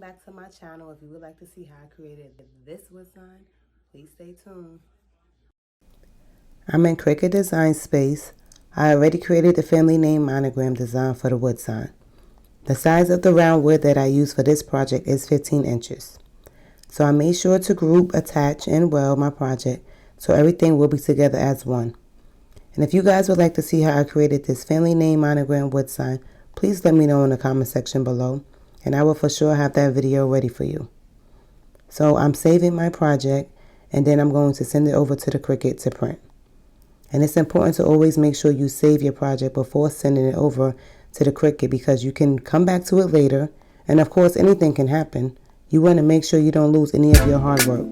back to my channel. If you would like to see how I created this wood sign, please stay tuned. I'm in Cricut Design Space. I already created the family name monogram design for the wood sign. The size of the round wood that I use for this project is 15 inches. So I made sure to group, attach, and weld my project so everything will be together as one. And if you guys would like to see how I created this family name monogram wood sign, please let me know in the comment section below, and I will for sure have that video ready for you. So I'm saving my project, and then I'm going to send it over to the Cricut to print. And it's important to always make sure you save your project before sending it over to the Cricut, because you can come back to it later, and of course anything can happen. You want to make sure you don't lose any of your hard work.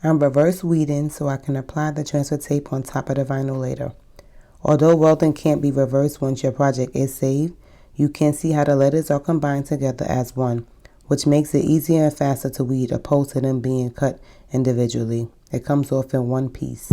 I'm reverse weeding so I can apply the transfer tape on top of the vinyl later. Although welding can't be reversed once your project is saved, you can see how the letters are combined together as one, which makes it easier and faster to weed opposed to them being cut individually. It comes off in one piece.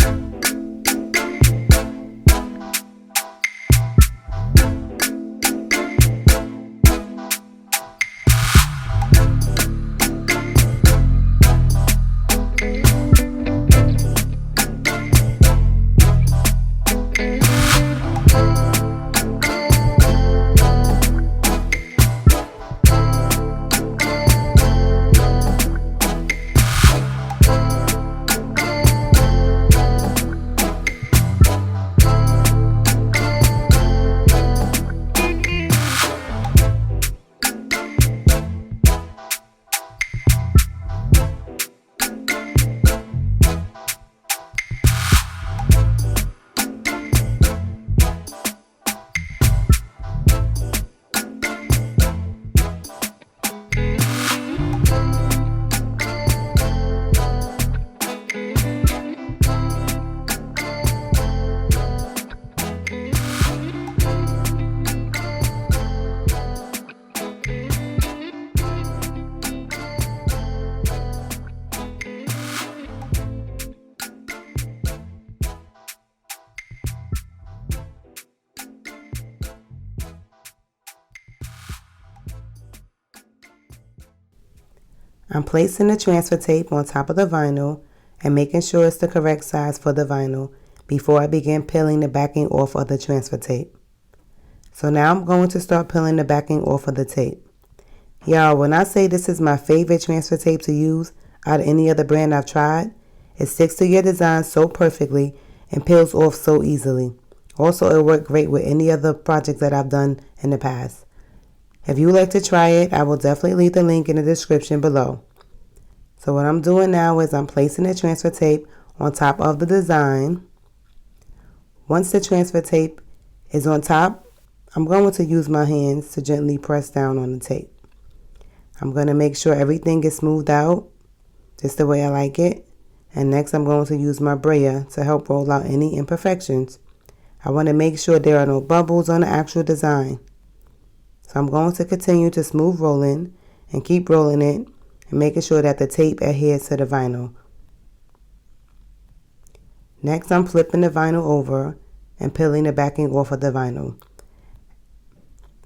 I'm placing the transfer tape on top of the vinyl and making sure it's the correct size for the vinyl before I begin peeling the backing off of the transfer tape. So now I'm going to start peeling the backing off of the tape. Y'all, when I say this is my favorite transfer tape to use out of any other brand I've tried, it sticks to your design so perfectly and peels off so easily. Also, it worked great with any other projects that I've done in the past. If you would like to try it, I will definitely leave the link in the description below. So what I'm doing now is I'm placing the transfer tape on top of the design. Once the transfer tape is on top, I'm going to use my hands to gently press down on the tape. I'm going to make sure everything gets smoothed out just the way I like it. And next I'm going to use my brayer to help roll out any imperfections. I want to make sure there are no bubbles on the actual design. So I'm going to continue to smooth rolling and keep rolling it and making sure that the tape adheres to the vinyl. Next, I'm flipping the vinyl over and peeling the backing off of the vinyl.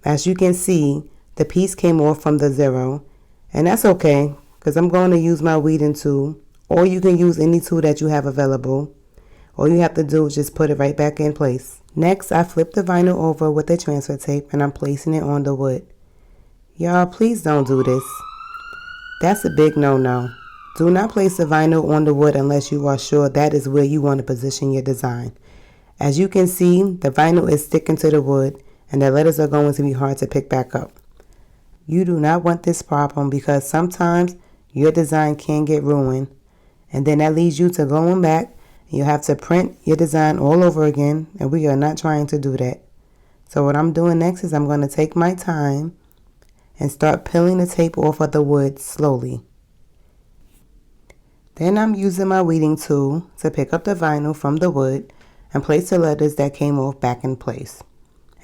As you can see, the piece came off from the zero, and that's okay because I'm going to use my weeding tool, or you can use any tool that you have available. All you have to do is just put it right back in place. Next, I flip the vinyl over with the transfer tape and I'm placing it on the wood. Y'all, please don't do this. That's a big no-no. Do not place the vinyl on the wood unless you are sure that is where you want to position your design. As you can see, the vinyl is sticking to the wood and the letters are going to be hard to pick back up. You do not want this problem because sometimes your design can get ruined, and then that leads you to going back. You have to print your design all over again, and we are not trying to do that. So what I'm doing next is I'm going to take my time and start peeling the tape off of the wood slowly. Then I'm using my weeding tool to pick up the vinyl from the wood and place the letters that came off back in place.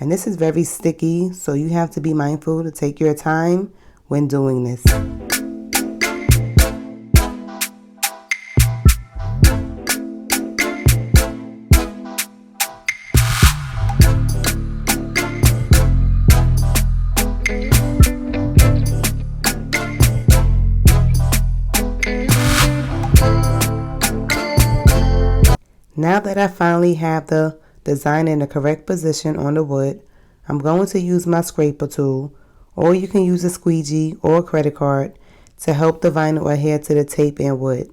And this is very sticky, so you have to be mindful to take your time when doing this. Now that I finally have the design in the correct position on the wood, I'm going to use my scraper tool, or you can use a squeegee or a credit card to help the vinyl adhere to the tape and wood.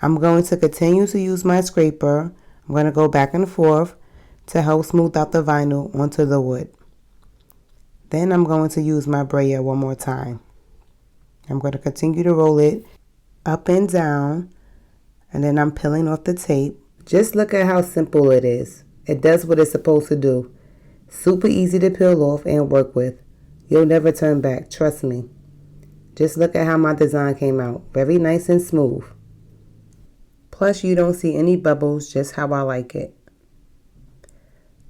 I'm going to continue to use my scraper. I'm going to go back and forth to help smooth out the vinyl onto the wood. Then I'm going to use my brayer one more time. I'm going to continue to roll it up and down, and then I'm peeling off the tape. Just look at how simple it is. It does what it's supposed to do. Super easy to peel off and work with. You'll never turn back, trust me. Just look at how my design came out. Very nice and smooth. Plus you don't see any bubbles, just how I like it.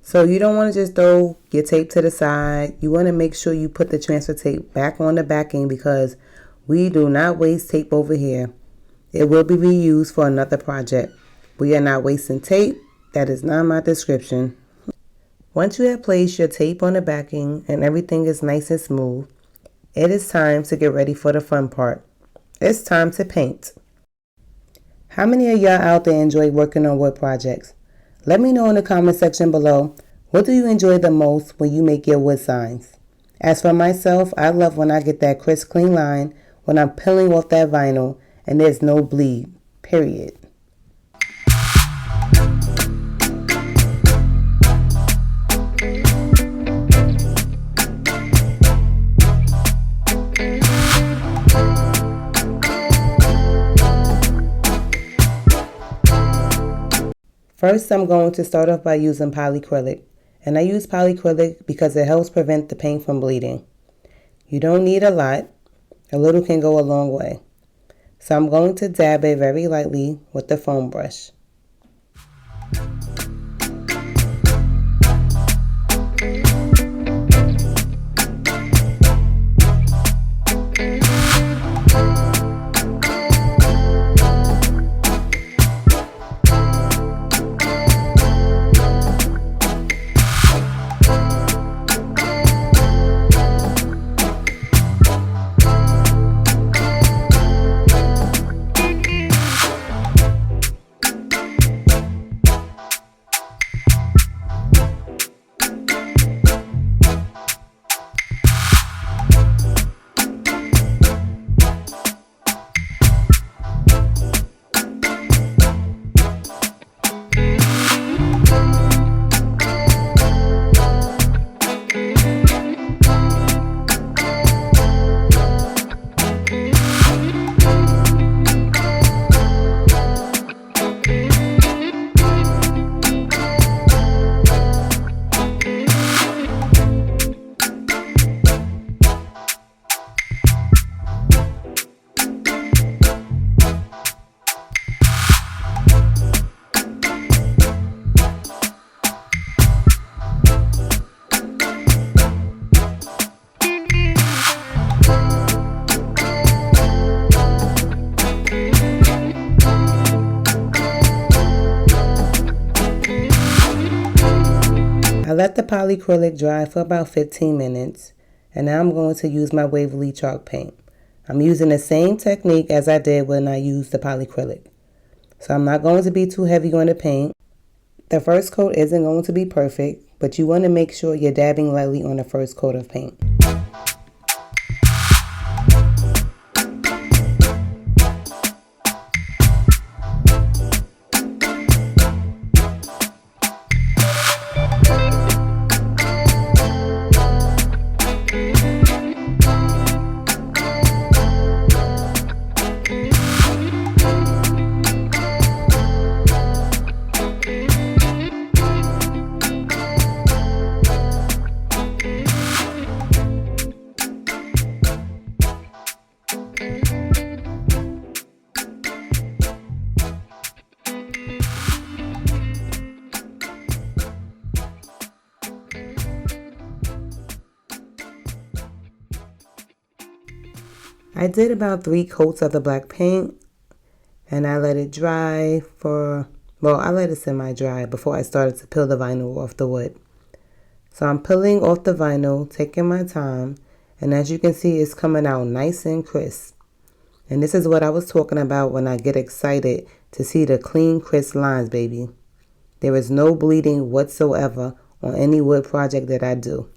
So you don't want to just throw your tape to the side. You want to make sure you put the transfer tape back on the backing, because we do not waste tape over here. It will be reused for another project. We are not wasting tape. That is not my description. Once you have placed your tape on the backing and everything is nice and smooth, it is time to get ready for the fun part. It's time to paint. How many of y'all out there enjoy working on wood projects? Let me know in the comment section below, what do you enjoy the most when you make your wood signs? As for myself, I love when I get that crisp clean line when I'm peeling off that vinyl and there's no bleed, period. First, I'm going to start off by using polyacrylic, and I use polyacrylic because it helps prevent the paint from bleeding. You don't need a lot. A little can go a long way. So I'm going to dab it very lightly with the foam brush. I let the polyacrylic dry for about 15 minutes, and now I'm going to use my Waverly chalk paint. I'm using the same technique as I did when I used the polyacrylic. So I'm not going to be too heavy on the paint. The first coat isn't going to be perfect, but you want to make sure you're dabbing lightly on the first coat of paint. I did about 3 coats of the black paint, and I let it dry I let it semi-dry before I started to peel the vinyl off the wood. So I'm peeling off the vinyl, taking my time, and as you can see, it's coming out nice and crisp. And this is what I was talking about when I get excited to see the clean, crisp lines, baby. There is no bleeding whatsoever on any wood project that I do.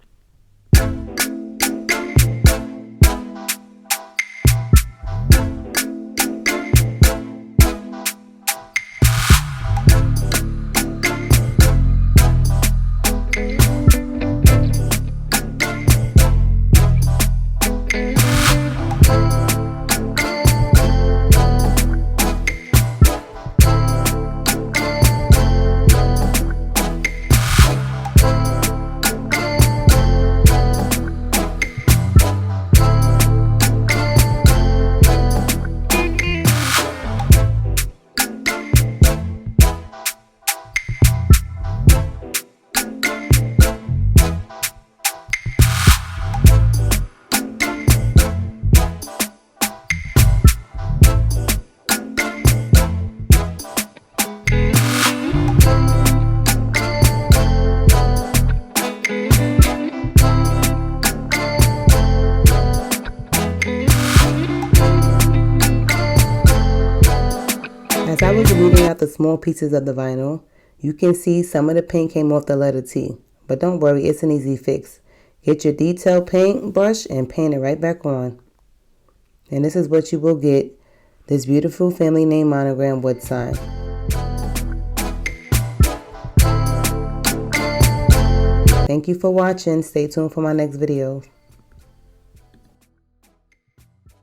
As I was removing out the small pieces of the vinyl, you can see some of the paint came off the letter T. But don't worry, it's an easy fix. Get your detail paint brush and paint it right back on. And this is what you will get, this beautiful family name monogram wood sign. Thank you for watching. Stay tuned for my next video.